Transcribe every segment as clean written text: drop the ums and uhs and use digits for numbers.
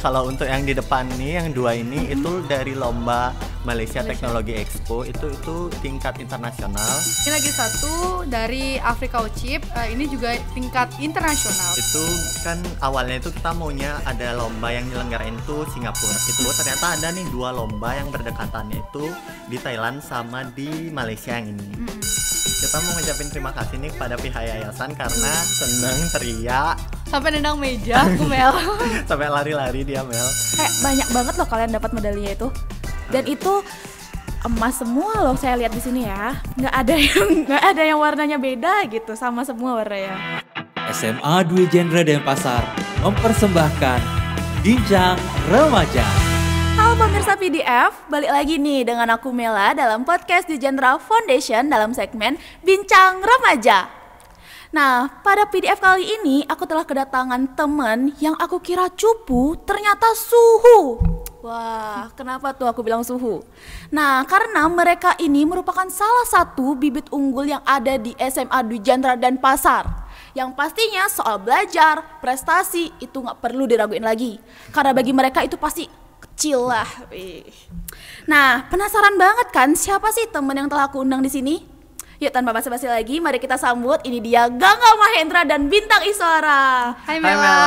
Kalau untuk yang di depan nih, yang dua ini itu dari lomba Malaysia Teknologi Expo, itu tingkat internasional. Ini lagi satu dari Afrika Chip, ini juga tingkat internasional. Itu kan awalnya itu kita maunya ada lomba yang nyelenggarain itu Singapura. Itu ternyata ada nih dua lomba yang berdekatannya itu di Thailand sama di Malaysia yang ini. Kita mau ngucapin terima kasih nih kepada pihak yayasan karena seneng teriak Sampai nendang meja, aku Mel. sampai lari-lari dia Mel. Kayak banyak banget loh kalian dapat medalinya itu. Dan itu emas semua loh saya lihat di sini ya. Nggak ada yang warnanya beda gitu, sama semua warnanya. SMA Dwi Jendra Denpasar mempersembahkan Bincang Remaja. Halo pemirsa PDF, balik lagi nih dengan aku Mela dalam podcast di Jendra Foundation dalam segmen Bincang Remaja. Nah, pada PDF kali ini aku telah kedatangan teman yang aku kira cupu, ternyata suhu. Wah, kenapa tuh aku bilang suhu? Nah, karena mereka ini merupakan salah satu bibit unggul yang ada di SMA Dwi Jendra Denpasar. Yang pastinya soal belajar, prestasi itu nggak perlu diraguin lagi. Karena bagi mereka itu pasti kecil lah. Nah, penasaran banget kan siapa sih teman yang telah aku undang di sini? Yuk tanpa basa-basi lagi, mari kita sambut. Ini dia Gangga Mahendra dan Bintang Iswara. Hai Mela.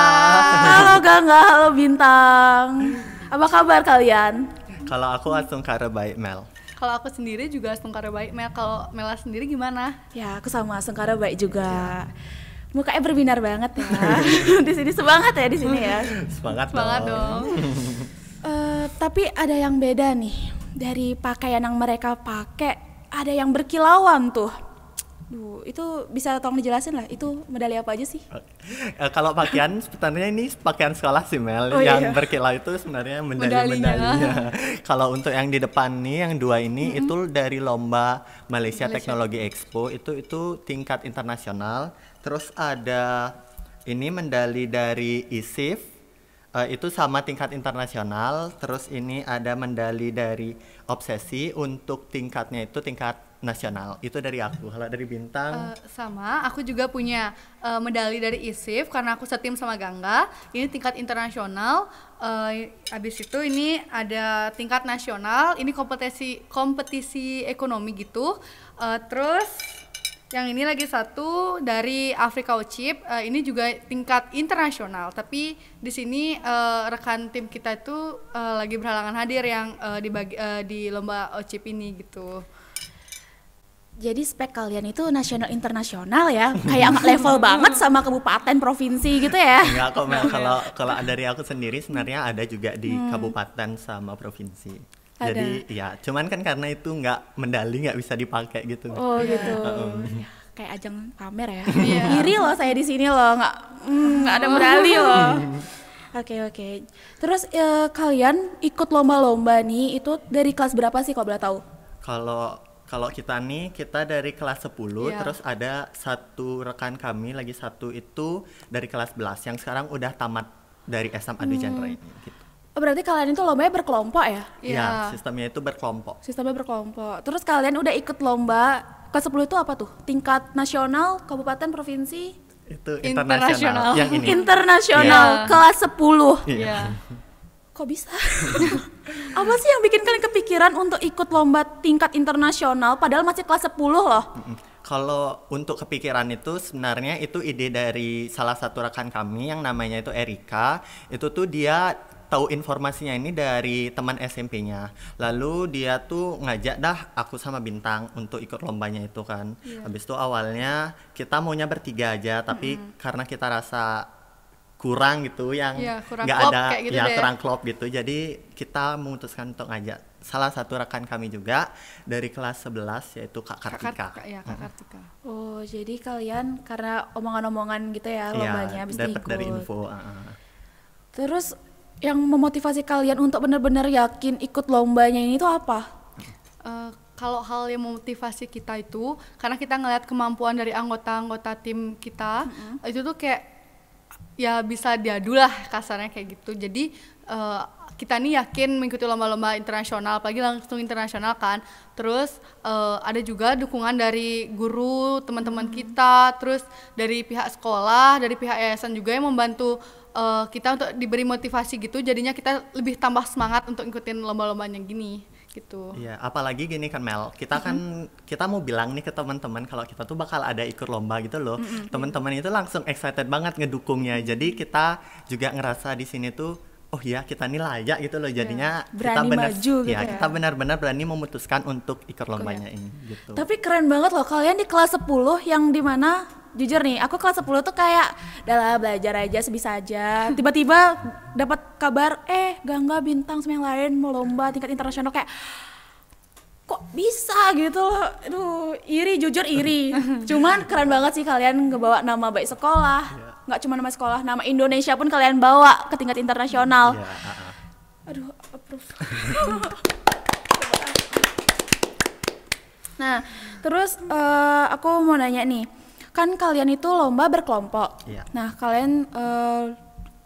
Halo Gangga, halo Bintang. Apa kabar kalian? Kalau aku Astungkara baik Mel. Kalau aku sendiri juga Astungkara baik. Mel, kalau Mela sendiri gimana? Ya, aku sama Astungkara baik juga. Mukanya berbinar banget ya. Di sini semangat ya di sini ya. Semangat dong. Tapi ada yang beda nih. Dari pakaian yang mereka pakai, ada yang berkilauan tuh. Duh, itu bisa tolong dijelasin lah, itu medali apa aja sih? Kalau pakaian sebenarnya ini pakaian sekolah sih Mel. Oh, yang iya. berkilau itu sebenarnya medalinya. Kalau untuk yang di depan nih, yang dua ini itu dari lomba Malaysia Teknologi Expo, itu tingkat internasional. Terus ada ini medali dari ISIF, itu sama tingkat internasional. Terus ini ada medali dari Obsesi, untuk tingkatnya itu tingkat nasional. Itu dari aku. Kalau dari Bintang Sama, aku juga punya medali dari ISIF karena aku setim sama Gangga. Ini tingkat internasional. Habis itu ini ada tingkat nasional. Ini kompetisi ekonomi gitu. Terus yang ini lagi satu dari Afrika Chip, ini juga tingkat internasional. Tapi di sini rekan tim kita itu lagi berhalangan hadir yang di lomba OCHIP ini gitu. Jadi spek kalian itu nasional internasional ya, kayak nggak level banget sama kabupaten provinsi gitu ya. enggak kok Mel. Kalau dari aku sendiri sebenarnya ada juga di kabupaten sama provinsi. Ada. Jadi ya, cuman kan karena itu medali nggak bisa dipakai gitu. Oh gitu. Ya, kayak ajang pamer ya. Iri loh saya di sini loh, nggak ada medali loh. Oke. Terus kalian ikut lomba-lomba nih itu dari kelas berapa sih kalau boleh tahu? Kalau kita nih, kita dari kelas 10, Iya. terus ada satu rekan kami lagi satu itu dari kelas 11 yang sekarang udah tamat dari SMA Dwi Jendra ini gitu. Oh, berarti kalian itu lombanya berkelompok ya? Ya, sistemnya itu berkelompok. Sistemnya berkelompok. Terus kalian udah ikut lomba kelas 10 itu apa tuh? Tingkat nasional, kabupaten, provinsi? Itu Internasional. internasional yang ini. Internasional Iya. kelas 10. Iya. Kok bisa? Apa sih yang bikin kalian kepikiran untuk ikut lomba tingkat internasional padahal masih kelas 10 loh? Kalau untuk kepikiran itu sebenarnya itu ide dari salah satu rekan kami yang namanya itu Erika. Itu tuh dia tahu informasinya ini dari teman SMP-nya. Lalu dia tuh ngajak dah aku sama Bintang untuk ikut lombanya itu kan. Habis itu awalnya kita maunya bertiga aja, tapi karena kita rasa kurang gitu yang kurang nggak klop ada kayak gitu ya deh. kurang klop gitu. Jadi kita memutuskan untuk ngajak salah satu rekan kami juga dari kelas 11 yaitu Kak Kartika. Kak Kartika. Oh, jadi kalian karena omongan-omongan gitu ya lombanya habis dapat ikut. dari info. Terus yang memotivasi kalian untuk benar-benar yakin ikut lombanya ini tuh apa? Kalau hal yang memotivasi kita itu karena kita ngeliat kemampuan dari anggota-anggota tim kita, itu tuh kayak ya bisa diadu lah kasarnya kayak gitu. Jadi kita nih yakin mengikuti lomba-lomba internasional, apalagi langsung internasional kan. Terus ada juga dukungan dari guru, teman-teman kita, terus dari pihak sekolah, dari pihak yayasan juga yang membantu kita untuk diberi motivasi gitu, jadinya kita lebih tambah semangat untuk ngikutin lomba-lombanya gini gitu. Iya, apalagi gini kan Mel, kita mau bilang nih ke teman-teman kalau kita tuh bakal ada ikut lomba gitu loh. Teman-teman itu langsung excited banget ngedukungnya. Jadi kita juga ngerasa di sini tuh oh ya kita nih layak gitu loh, jadinya berani maju gitu ya. Kita benar-benar berani memutuskan untuk ikut lombanya ini gitu. Tapi keren banget loh kalian di kelas 10 yang dimana jujur nih aku kelas 10 tuh kayak udah belajar aja sebisa aja, tiba-tiba dapat kabar Gangga Bintang sama yang lain mau lomba tingkat internasional, kayak kok bisa gitu loh. Aduh, jujur iri. Cuman keren banget sih kalian ngebawa nama baik sekolah. Nggak cuma nama sekolah, nama Indonesia pun kalian bawa ke tingkat internasional. Aduh, approve. Nah, terus aku mau nanya nih, kan kalian itu lomba berkelompok. Nah, kalian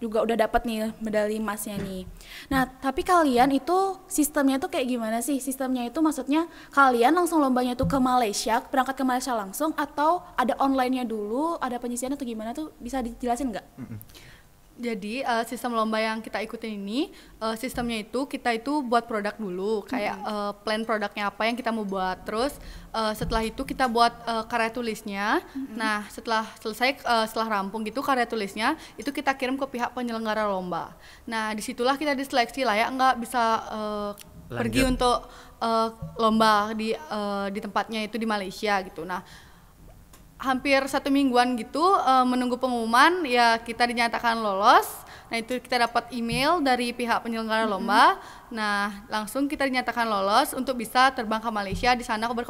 juga udah dapat nih medali emasnya nih. Nah, tapi kalian itu sistemnya itu kayak gimana sih? Sistemnya itu maksudnya kalian langsung lombanya itu ke Malaysia, berangkat ke Malaysia langsung, atau ada online-nya dulu, ada penyisian atau gimana tuh, bisa dijelasin nggak? Jadi sistem lomba yang kita ikutin ini, sistemnya itu kita itu buat produk dulu, kayak plan produknya apa yang kita mau buat. Terus setelah itu kita buat karya tulisnya. Nah setelah selesai, setelah rampung gitu karya tulisnya, itu kita kirim ke pihak penyelenggara lomba. Nah disitulah kita diseleksi layak nggak bisa pergi untuk lomba di tempatnya itu di Malaysia gitu. Nah hampir 1 mingguan gitu menunggu pengumuman, ya kita dinyatakan lolos. Nah itu kita dapat email dari pihak penyelenggara lomba. Nah langsung kita dinyatakan lolos untuk bisa terbang ke Malaysia, di sana aku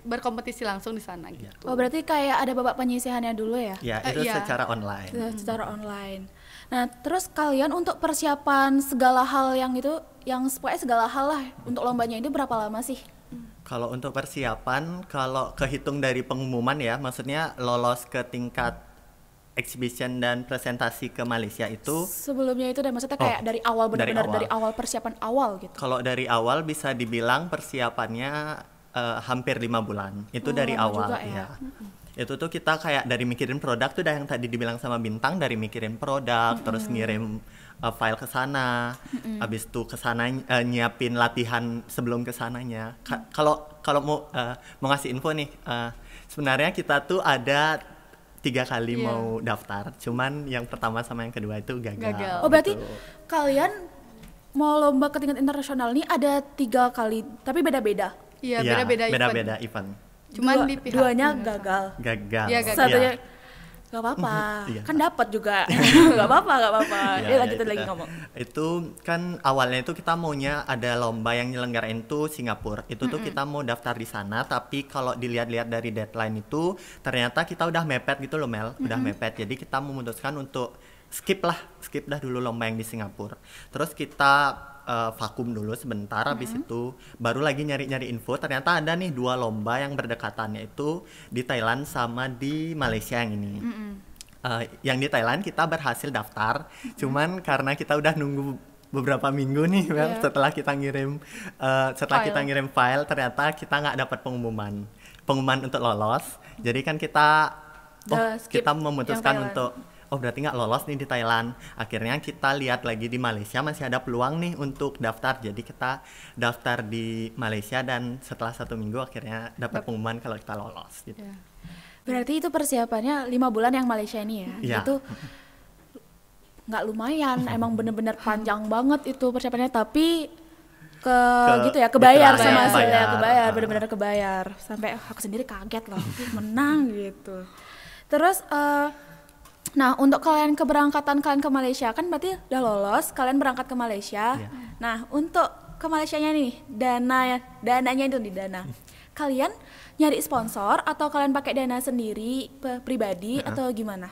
berkompetisi langsung di sana gitu. Oh berarti kayak ada babak penyisihannya dulu ya? Ya itu secara online. Secara online. Nah terus kalian untuk persiapan segala hal yang itu, yang pokoknya segala hal lah untuk lombanya itu berapa lama sih? Kalau untuk persiapan, kalau kehitung dari pengumuman ya, maksudnya lolos ke tingkat exhibition dan presentasi ke Malaysia itu. Sebelumnya itu dan maksudnya kayak dari awal, benar-benar dari awal persiapan awal gitu. Kalau dari awal bisa dibilang persiapannya hampir 5 bulan. Itu dari awal juga ya. Itu tuh kita kayak dari mikirin produk tuh udah yang tadi dibilang sama Bintang, dari mikirin produk, terus ngirim file ke sana, habis itu ke sana nyiapin latihan sebelum ke sananya. Kalau mau ngasih info nih, sebenarnya kita tuh ada 3 kali mau daftar, cuman yang pertama sama yang kedua itu gagal. Oh berarti kalian mau lomba ke tingkat internasional nih ada 3 kali, tapi beda-beda. Iya, beda-beda event. Cuman di pihak duanya gagal. Iya, gagal. Satunya gak apa-apa, kan dapat juga. Gak apa-apa. Lanjutin lagi ngomong. Itu kan awalnya itu kita maunya ada lomba yang nyelenggarain tuh Singapura. Itu tuh kita mau daftar di sana, tapi kalau dilihat-lihat dari deadline itu ternyata kita udah mepet gitu loh Mel, udah mepet. Jadi kita memutuskan untuk skip dah dulu lomba yang di Singapura. Terus kita vakum dulu sebentar, habis itu baru lagi nyari-nyari info, ternyata ada nih 2 lomba yang berdekatannya itu di Thailand sama di Malaysia yang ini. Yang di Thailand kita berhasil daftar, cuman karena kita udah nunggu beberapa minggu nih setelah kita ngirim file, ternyata kita nggak dapat pengumuman untuk lolos. Jadi kan kita memutuskan untuk berarti nggak lolos nih di Thailand. Akhirnya kita lihat lagi di Malaysia masih ada peluang nih untuk daftar. Jadi kita daftar di Malaysia dan setelah 1 minggu akhirnya dapat pengumuman kalau kita lolos gitu. Berarti itu persiapannya 5 bulan yang Malaysia ini ya? Itu nggak lumayan, emang bener-bener panjang banget itu persiapannya, tapi kebayar sama hasilnya, bener-bener kebayar. Sampai aku sendiri kaget loh, menang gitu. Terus nah untuk kalian keberangkatan kalian ke Malaysia, kan berarti udah lolos, kalian berangkat ke Malaysia. Nah untuk ke Malaysianya nih, dananya itu di dana. Kalian nyari sponsor atau kalian pakai dana sendiri pribadi atau gimana?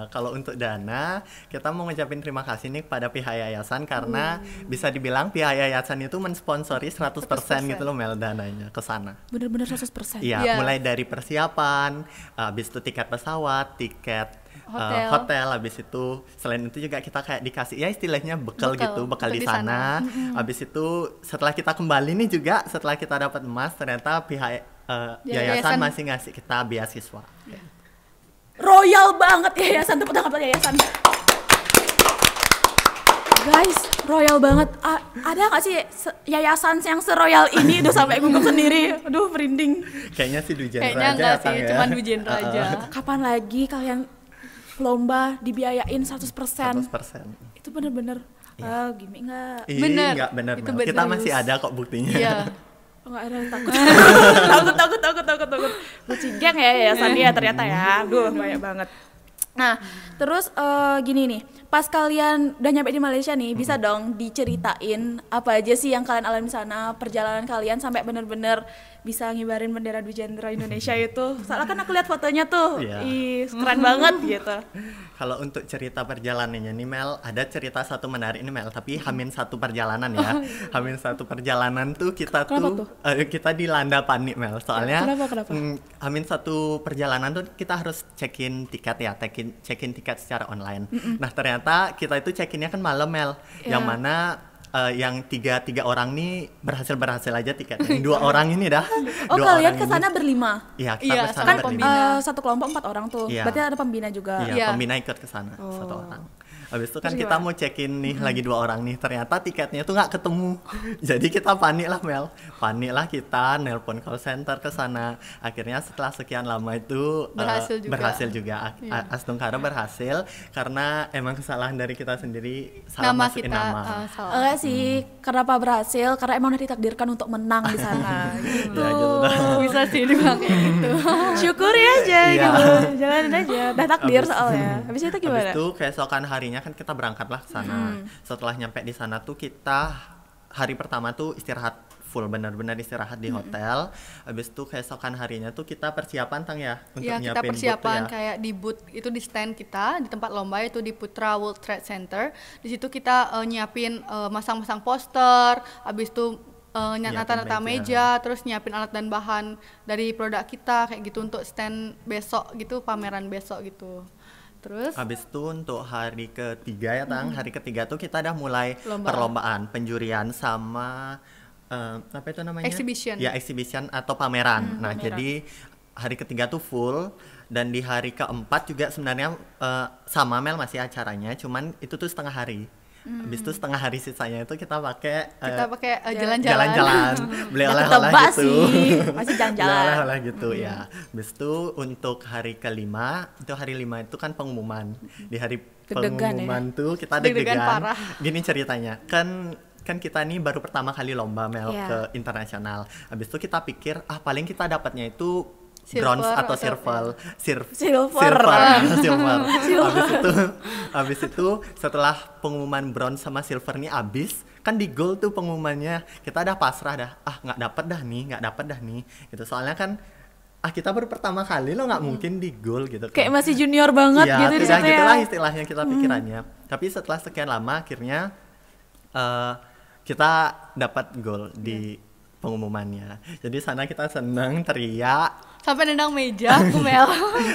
Kalau untuk dana, kita mau ngucapin terima kasih nih kepada pihak yayasan karena bisa dibilang pihak yayasan itu mensponsori 100% gitu loh Mel dananya ke sana. Bener-bener 100%? Iya, mulai dari persiapan, habis itu tiket pesawat, tiket hotel, habis itu selain itu juga kita kayak dikasih ya istilahnya bekal di sana. Habis itu setelah kita kembali nih juga, setelah kita dapat emas, ternyata pihak yayasan masih ngasih kita beasiswa. Royal banget yayasan, tepuk tangan buat yayasan. Guys, royal banget. Ada nggak sih yayasan yang seroyal ini? Udah sampai gugup sendiri. Aduh, merinding. Kayaknya sih Dujendra Kayaknya aja enggak ya, Kang, sih, ya. cuman Dujendra aja. Kapan lagi kalian lomba dibiayain 100%? 100%. Itu bener-bener gimmick nggak? Ih, Bener. nggak bener, Itu Mel. bener. Kita masih ada kok buktinya. Iya. Oh, nggak ada, takut. Lucu geng ya yayasan dia ternyata ya. Duh, banyak banget. Nah, terus gini nih, pas kalian udah nyampe di Malaysia nih, bisa dong diceritain apa aja sih yang kalian alami di sana, perjalanan kalian sampai bener-bener bisa ngibarin bendera Dujendra Indonesia itu. Soalnya kan aku lihat fotonya tuh, Iya. ih keren banget gitu. Kalau untuk cerita perjalanannya nih Mel, ada cerita satu menarik nih Mel, tapi hamin satu perjalanan ya. Hamin satu perjalanan tuh kita Kenapa tuh kita dilanda panik Mel. Soalnya Kenapa? hamin satu perjalanan tuh kita harus check-in tiket ya, check-in tiket secara online. Nah, ternyata kita itu check-innya kan malam Mel. Iya. Yang mana yang tiga orang nih berhasil aja tiketnya. Yang 2 orang ini dah. Oh, 2 kalian orang kesana ini. berlima? Iya, kita Iya, kesana Kan berlima. satu kelompok 4 orang tuh, Iya. berarti ada pembina juga. Iya, Iya. pembina ikut ke sana 1 orang. Habis itu kan Terus kita gimana? mau check-in nih lagi 2 orang nih. Ternyata tiketnya tuh nggak ketemu. Jadi kita panik lah Mel. Panik lah kita nelpon call center ke sana. Akhirnya setelah sekian lama itu Berhasil juga. juga. Iya. Astungkara berhasil karena emang kesalahan dari kita sendiri salah Nama masukin kita nama. salah. Enggak sih, kenapa berhasil? Karena emang udah ditakdirkan untuk menang di sana. Gitu. Ya, gitu dah. Bisa sih dibilang kayak gitu. Syukuri aja Iya. gitu. Jalanin aja. Udah takdir Habis- soalnya. Habis itu gimana? Habis itu keesokan harinya kan kita berangkatlah ke sana. Setelah nyampe di sana tuh kita hari pertama tuh istirahat full, benar-benar istirahat di hotel. Habis itu keesokan harinya tuh kita persiapan Tang ya untuk Ya, kita nyiapin booth tuh persiapan ya. kayak di booth itu di stand kita di tempat lomba itu di Putra World Trade Center. Di situ kita nyiapin masang-masang poster, habis itu Nyiapin nata-nata meja. meja, terus nyiapin alat dan bahan dari produk kita kayak gitu untuk stand besok gitu, pameran besok gitu. Terus Habis itu untuk hari ketiga ya Tang, hari ketiga tuh kita udah mulai Lomba. perlombaan, penjurian sama apa itu namanya? Exhibition. Ya, exhibition atau pameran. Nah, jadi hari ketiga tuh full dan di hari keempat juga sebenarnya sama Mel masih acaranya, cuman itu tuh setengah hari. Habis itu setengah hari sisanya itu kita pakai jalan-jalan. jalan-jalan, beli Ya, oleh-oleh ketebak gitu. sih. Masih jalan-jalan. Beli oleh-oleh gitu ya. Habis itu untuk hari kelima, itu hari 5 itu kan pengumuman. Di hari Deg-degan pengumuman tuh kita Deg-degan deg-degan. parah. Gini ceritanya, kan kita nih baru pertama kali lomba Mel Iya. ke internasional. Habis itu kita pikir paling kita dapatnya itu Silver bronze atau atau silver. Silver. Habis itu setelah pengumuman bronze sama silver nih abis, kan di gold tuh pengumumannya kita udah pasrah dah. Nggak dapet dah nih. Gitu. Soalnya kan kita baru pertama kali lo nggak mungkin di gold gitu kan. Kayak masih junior banget Ya, gitu di udah situ gitulah ya. istilahnya kita pikirannya. Tapi setelah sekian lama akhirnya kita dapat gold di pengumumannya. Jadi sana kita seneng, teriak, Sampai nendang meja aku Mel.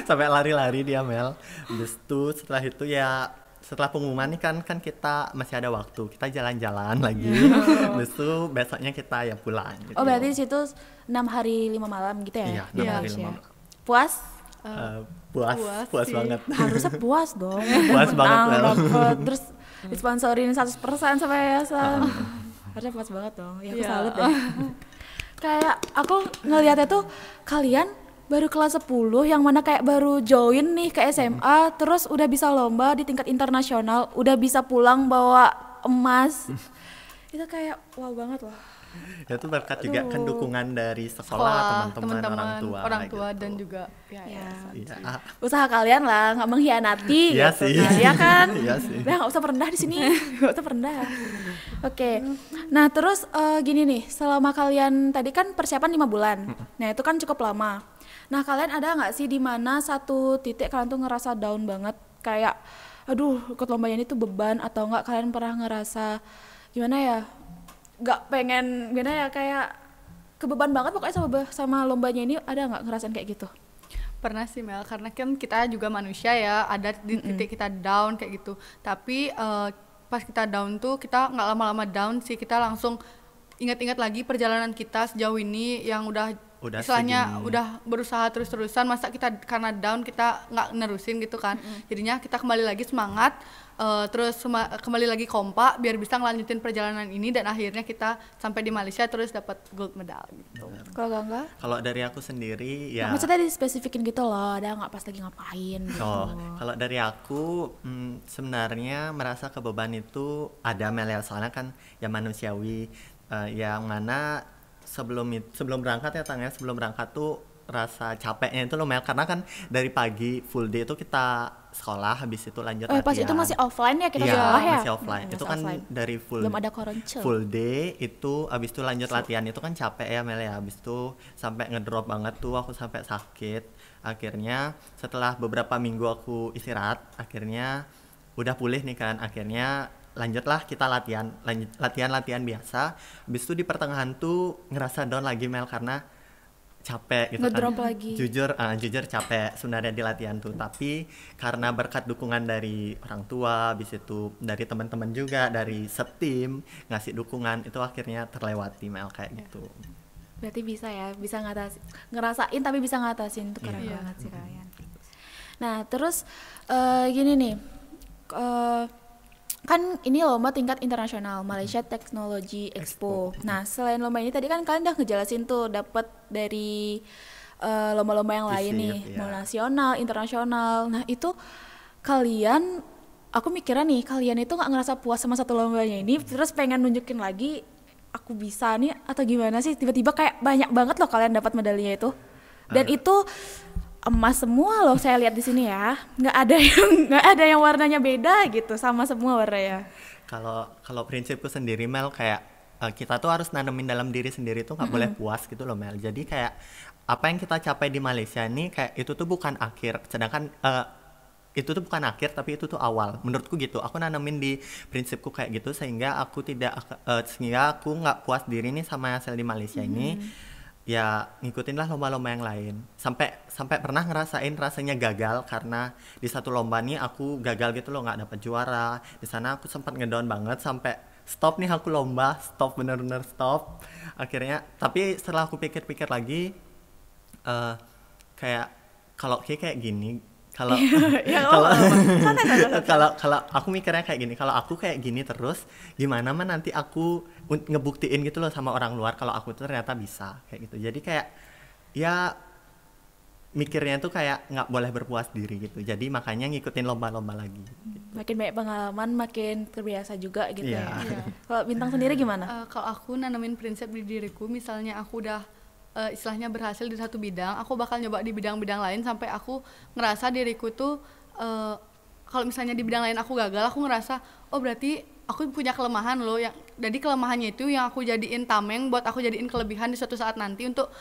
sampai lari-lari dia Mel. Habis itu setelah itu ya setelah pengumuman nih kan kita masih ada waktu, kita jalan-jalan lagi. Habis itu besoknya kita ya pulang gitu. Oh, berarti di situ 6 hari 5 malam gitu ya? Iya, 6 hari Iya. 5 malam. Puas? Puas sih. banget. Harusnya puas dong. Puas banget, Menang, Mel. dapet, terus disponsorin 100% sama yayasan. Harusnya puas banget dong. Ya aku Iya. salut deh. Kayak aku ngelihatnya tuh kalian baru kelas 10 yang mana kayak baru join nih ke SMA, terus udah bisa lomba di tingkat internasional, udah bisa pulang bawa emas. Itu kayak wow banget loh. Itu berkat juga kan dukungan dari sekolah, Sekolah, teman-teman, teman-teman, orang tua dan gitu. juga ya. Ya. Iya. Usaha kalian lah, nggak mengkhianati Iya gitu sih. kan, ya kan? Iya sih. Udah nggak usah merendah di sini, nggak usah merendah. Oke, nah terus gini nih, selama kalian tadi kan persiapan 5 bulan, nah itu kan cukup lama. Nah kalian ada nggak sih di mana satu titik kalian tuh ngerasa down banget, kayak, aduh ikut lomba ini tuh beban, atau nggak kalian pernah ngerasa gimana ya? Nggak pengen gimana ya, kayak kebeban banget pokoknya sama lombanya ini, ada nggak ngerasain kayak gitu? Pernah sih Mel, karena kan kita juga manusia ya, ada di titik kita down kayak gitu. Tapi pas kita down tuh kita nggak lama-lama down sih, kita langsung ingat-ingat lagi perjalanan kita sejauh ini yang udah udah istilahnya segini. udah berusaha terus-terusan, masa kita karena down kita nggak nerusin gitu kan. Jadinya kita kembali lagi semangat, terus kembali lagi kompak biar bisa ngelanjutin perjalanan ini, dan akhirnya kita sampai di Malaysia terus dapat gold medal gitu. Kalau Gangga? Kalau dari aku sendiri ya, Maksudnya dispesifikin gitu loh, ada nggak pas lagi ngapain gitu. kalau dari aku sebenarnya merasa kebeban itu ada, Mel, ya, soalnya kan ya manusiawi, yang mana sebelum berangkat ya Tang, ya, sebelum berangkat tuh rasa capeknya itu loh, Mel, karena kan dari pagi full day itu kita sekolah, habis itu lanjut latihan. Pas itu masih offline ya kita Iya, sekolah ya? masih offline. Itu masih kan offline. dari Belum ada koronce. full day itu, habis itu lanjut latihan itu kan capek ya, Mel, ya. Habis itu sampai ngedrop banget tuh, aku sampai sakit. Akhirnya setelah beberapa minggu aku istirahat, akhirnya udah pulih nih kan. Akhirnya lanjutlah kita latihan biasa. Habis itu di pertengahan tuh ngerasa down lagi, Mel, karena capek gitu Ngedrop kan. lagi. Jujur capek sebenarnya di latihan tuh, tapi karena berkat dukungan dari orang tua, habis itu dari teman-teman juga, dari setim ngasih dukungan, itu akhirnya terlewati, Mel, kayak gitu. Berarti bisa ya, bisa ngerasain tapi bisa ngatasin, itu keren Iya. banget sih kalian. Nah terus gini nih, kan ini lomba tingkat internasional Malaysia Technology Expo. Nah selain lomba ini tadi kan kalian udah ngejelasin tuh dapat dari lomba-lomba yang lain ISIF, nih, iya. mau nasional, internasional. Nah itu kalian, aku mikirnya nih kalian itu nggak ngerasa puas sama satu lombanya ini, terus pengen nunjukin lagi aku bisa nih, atau gimana sih? Tiba-tiba kayak banyak banget loh kalian dapat medalinya itu, dan itu emas semua loh saya lihat di sini ya, nggak ada yang warnanya beda gitu, sama semua warnanya. Kalau prinsipku sendiri, Mel, kayak kita tuh harus nanemin dalam diri sendiri tuh nggak boleh puas gitu loh, Mel. Jadi kayak apa yang kita capai di Malaysia ini, kayak itu tuh bukan akhir, sedangkan itu tuh bukan akhir tapi itu tuh awal, menurutku gitu. Aku nanemin di prinsipku kayak gitu, sehingga aku nggak puas diri nih sama hasil di Malaysia ini. Ya ngikutinlah lomba-lomba yang lain, sampai pernah ngerasain rasanya gagal, karena di satu lomba nih aku gagal gitu loh, nggak dapet juara. Di sana aku sempat ngedown banget, sampai stop nih aku lomba, bener-bener stop. Akhirnya tapi setelah aku pikir-pikir lagi, kayak kalau kayak gini, kalau kalau aku mikirnya kayak gini, kalau aku kayak gini terus gimana mah nanti aku ngebuktiin gitu loh sama orang luar kalau aku tuh ternyata bisa kayak gitu. Jadi kayak ya mikirnya tuh kayak nggak boleh berpuas diri gitu, jadi makanya ngikutin lomba-lomba lagi gitu. Makin banyak pengalaman makin terbiasa juga gitu. Iya. Ya. Kalau Bintang sendiri gimana? Kalau aku nanemin prinsip di diriku, misalnya aku udah istilahnya berhasil di satu bidang, aku bakal nyoba di bidang-bidang lain sampai aku ngerasa diriku tuh kalau misalnya di bidang lain aku gagal, aku ngerasa oh berarti aku punya kelemahan loh, yang jadi kelemahannya itu yang aku jadiin tameng buat aku jadiin kelebihan di suatu saat nanti, untuk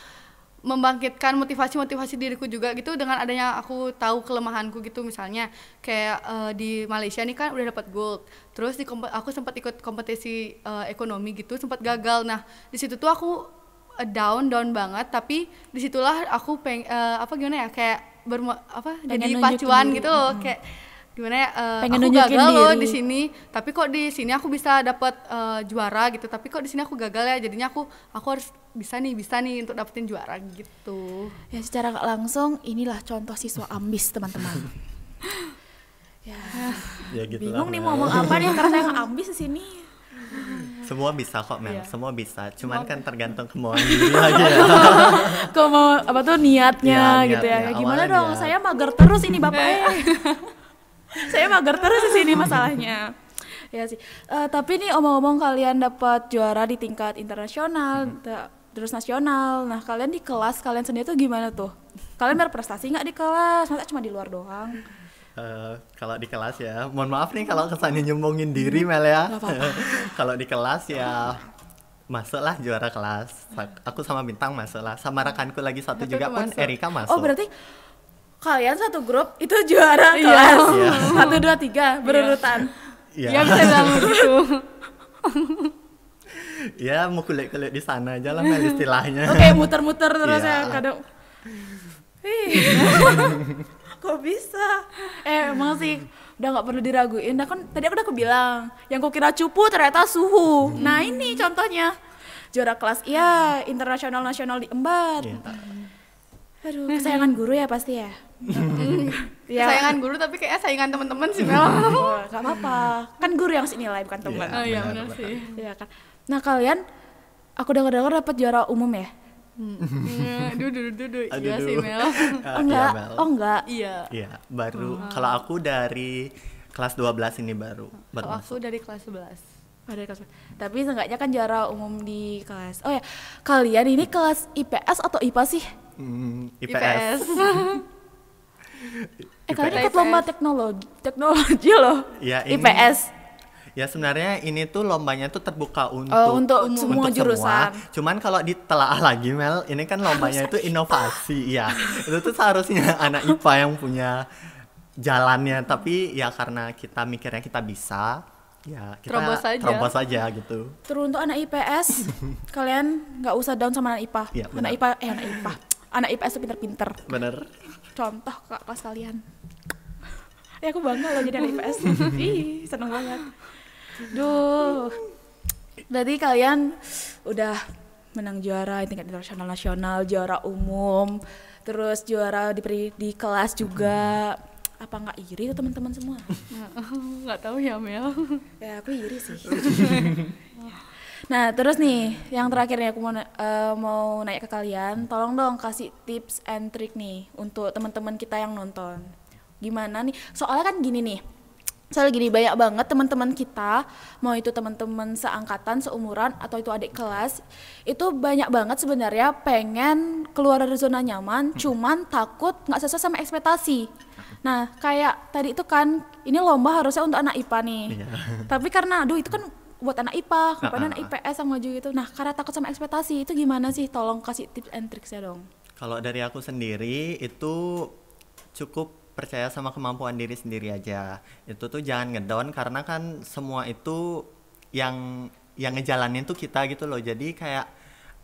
membangkitkan motivasi diriku juga gitu, dengan adanya aku tahu kelemahanku gitu. Misalnya kayak di Malaysia nih kan udah dapat gold, terus aku sempat ikut kompetisi ekonomi gitu, sempat gagal. Nah di situ tuh aku down banget, tapi disitulah aku kayak jadi pacuan gitu loh, kayak gimana ya, aku gagal loh di sini, tapi kok di sini aku bisa dapat juara gitu, tapi kok di sini aku gagal ya, jadinya aku harus bisa nih untuk dapetin juara gitu. Ya secara gak langsung inilah contoh siswa ambis teman-teman. Ya gitu Bingung lah, nih Mel. mau ngomong apa nih karena saya nggak ambis di sini. Semua bisa kok, Mel. Iya. Semua bisa, cuman kan tergantung kemauan diri lagi ya. Kok mau apa tuh niatnya Iya, gitu ya. niatnya. Ya gimana Awalnya dong? niat. Saya mager terus ini Bapak. Saya mager terus di sini masalahnya. Ya sih. Tapi nih omong-omong kalian dapat juara di tingkat internasional, terus nasional. Nah, kalian di kelas kalian sendiri tuh gimana tuh? Kalian berprestasi nggak di kelas? Masa cuma di luar doang? Kalau di kelas ya, mohon maaf nih kalau kesannya nyombongin diri, Mel, ya. Nggak apa-apa. Kalau di kelas ya masuklah juara kelas. Aku sama Bintang masuklah, sama rekanku lagi satu juga pun masuk. Erika masuk. Oh, berarti kalian satu grup itu juara kelas. Iya. 1, 2, 3 berurutan. Iya. Ya bisa bilang gitu. Ya mau kulit-kulit di sana aja lah, Mel, istilahnya. Oke, muter-muter terus Iya. ya kadang. Kok bisa? Emang sih udah nggak perlu diraguin. Nah kan tadi aku udah bilang, yang kukira cupu ternyata suhu. Nah ini contohnya. juara kelas iya internasional nasional di Embat. Aduh, kesayangan guru ya pasti ya. Sayangan guru tapi kayaknya saingan teman-teman sih Mel. Gak apa-apa, kan guru yang nilai bukan teman. Oh iya benar sih. Iya kan. Nah kalian, aku dengar dapat juara umum ya? Duh. Iya sih Mel. Enggak, Mel. enggak. Iya. Baru. Kalau aku dari kelas 12 ini baru Kalau aku dari kelas 11. Ada kelas. Tapi seenggaknya kan juara umum di kelas. Oh ya, kalian ini kelas IPS atau IPA sih? IPS. Kalian ikut lomba teknologi loh. Ya, ini, IPS. Ya sebenarnya ini tuh lombanya tuh terbuka untuk semua jurusan. Cuman kalau ditelaah lagi Mel, ini kan lombanya itu inovasi ya. Itu tuh seharusnya anak IPA yang punya jalannya, tapi ya karena kita mikirnya kita bisa, ya kita terobos aja gitu. Teruntuk anak IPS, kalian nggak usah down sama anak IPA. Ya, Anak IPS tuh pinter-pinter. Bener. Contoh kak kelas kalian. Ya aku bangga loh jadi anak IPS. Ih, seneng banget. Duh. Berarti kalian udah menang juara tingkat internasional nasional, juara umum, terus juara di kelas juga. Apa nggak iri tuh teman-teman semua? Nggak tahu ya Mel. Ya aku iri sih. Nah terus nih yang terakhir nih aku mau nanya ke kalian, tolong dong kasih tips and trick nih untuk teman-teman kita yang nonton. Gimana nih? Soalnya kan gini nih. Soalnya gini, banyak banget teman-teman kita, mau itu teman-teman seangkatan, seumuran atau itu adik kelas, itu banyak banget sebenarnya pengen keluar dari zona nyaman, cuman takut nggak sesuai sama ekspektasi. Nah kayak tadi itu kan ini lomba harusnya untuk anak IPA nih, tapi karena aduh itu kan buat anak IPA, ngapain anak IPS yang maju gitu. Nah karena takut sama ekspektasi itu gimana sih? Tolong kasih tips and tricks-nya dong. Kalau dari aku sendiri itu cukup percaya sama kemampuan diri sendiri aja. Itu tuh jangan ngedown karena kan semua itu yang ngejalanin tuh kita gitu loh. Jadi kayak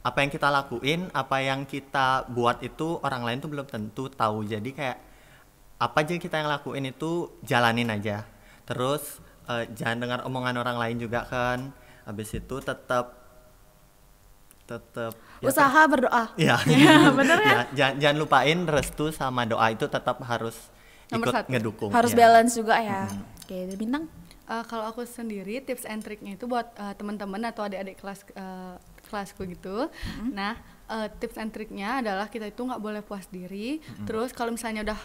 apa yang kita lakuin, apa yang kita buat itu orang lain tuh belum tentu tahu. Jadi kayak apa aja kita yang lakuin itu jalanin aja. Terus jangan dengar omongan orang lain juga kan. Habis itu tetap usaha berdoa. Iya. Bener ya? Jangan lupain restu sama doa itu tetap harus ikut ngedukung. Harus balance juga ya. Oke, Bintang. Kalau aku sendiri tips and triknya itu buat teman-teman atau adik-adik kelasku gitu. Nah, tips and triknya adalah kita itu nggak boleh puas diri. Terus kalau misalnya udah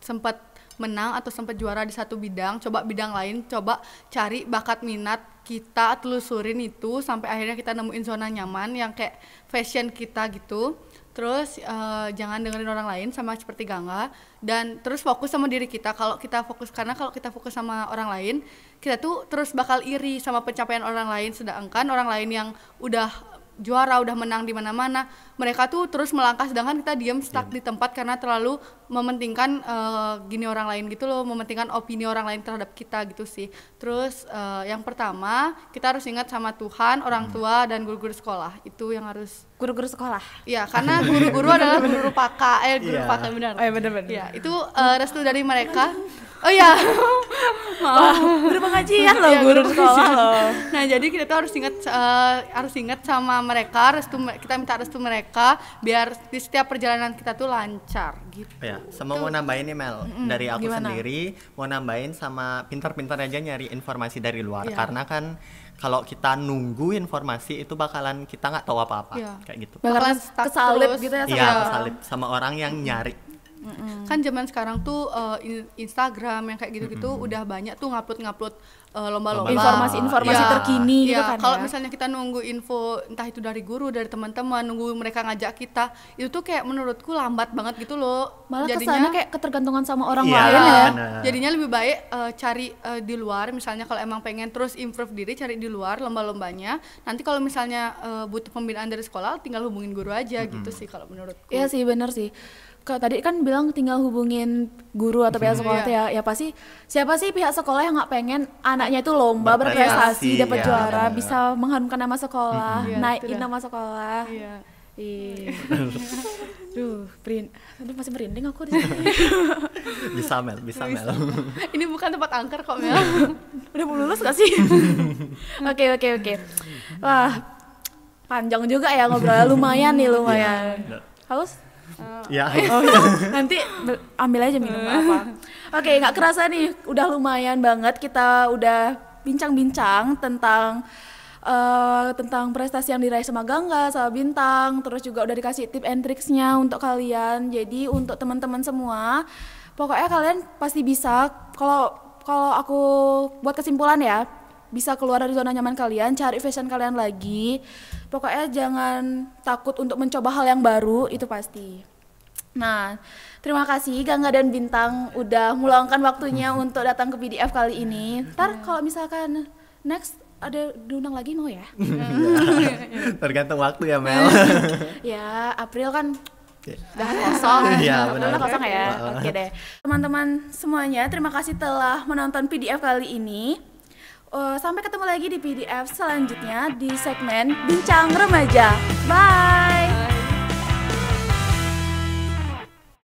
sempat menang atau sempat juara di satu bidang, coba bidang lain, coba cari bakat minat kita, telusurin itu sampai akhirnya kita nemuin zona nyaman yang kayak fashion kita gitu. Terus jangan dengerin orang lain sama seperti Gangga, dan terus fokus sama diri kita. Kalau kita fokus sama orang lain, kita tuh terus bakal iri sama pencapaian orang lain, sedangkan orang lain yang udah juara, udah menang di mana-mana, mereka tuh terus melangkah, sedangkan kita diam stuck di tempat karena terlalu mementingkan gini orang lain gitu loh, mementingkan opini orang lain terhadap kita gitu sih. Terus yang pertama kita harus ingat sama Tuhan, orang tua, dan guru-guru sekolah. Itu yang harus guru-guru sekolah. Iya, karena guru-guru adalah guru paka, paka benar. Benar. Iya, itu restu dari mereka. Oh iya. Wah, guru pengajian loh, guru sekolah loh. Nah, jadi kita tuh harus ingat sama mereka, kita minta restu mereka biar di setiap perjalanan kita tuh lancar gitu. Ya, sama mau nambahin nih Mel, dari aku sendiri mau nambahin sama pintar-pintar aja nyari informasi dari luar, karena kan kalau kita nunggu informasi itu bakalan kita nggak tahu apa-apa, kayak gitu. Bakalan kesalip gitu ya. Iya, kesalip sama orang yang nyari. Kan zaman sekarang tuh Instagram yang kayak gitu-gitu udah banyak tuh ngupload lomba-lomba, informasi terkini gitu kan. Kalau misalnya kita nunggu info entah itu dari guru, dari teman-teman, nunggu mereka ngajak kita, itu tuh kayak menurutku lambat banget gitu loh. Malah jadinya kesannya kayak ketergantungan sama orang lain ya. Jadinya lebih baik cari di luar, misalnya kalau emang pengen terus improve diri, cari di luar lomba-lombanya. Nanti kalau misalnya butuh pembinaan dari sekolah, tinggal hubungin guru aja gitu sih kalau menurutku. Iya sih, bener sih. Tadi kan bilang tinggal hubungin guru atau pihak sekolah ya pasti siapa sih pihak sekolah yang nggak pengen anaknya itu lomba berprestasi, dapat juara, bisa mengharumkan nama sekolah, naikin nama sekolah. Duh, masih merinding aku di sini. Bisa Mel. Ini bukan tempat angker kok Mel. Udah mau lulus gak sih? Oke. Wah, panjang juga ya ngobrolnya, lumayan nih lumayan. Haus? Ya. Oh ya, nanti ambil aja minum apa. Oke, nggak kerasa nih, udah lumayan banget kita udah bincang-bincang tentang prestasi yang diraih sama Gangga, sama Bintang, terus juga udah dikasih tip and tricksnya untuk kalian. Jadi untuk teman-teman semua, pokoknya kalian pasti bisa. Kalau aku buat kesimpulan ya, bisa keluar dari zona nyaman kalian, cari fashion kalian lagi. Pokoknya jangan takut untuk mencoba hal yang baru, itu pasti. Nah, terima kasih Gangga dan Bintang udah meluangkan waktunya untuk datang ke PDF kali ini. Ntar kalau misalkan next ada diundang lagi mau ya? Tergantung waktu ya Mel. Ya, April kan udah kosong. Iya, udah kosong ya. Oke deh. Teman-teman semuanya, terima kasih telah menonton PDF kali ini. Sampai ketemu lagi di PDF selanjutnya di segmen Bincang Remaja. Bye.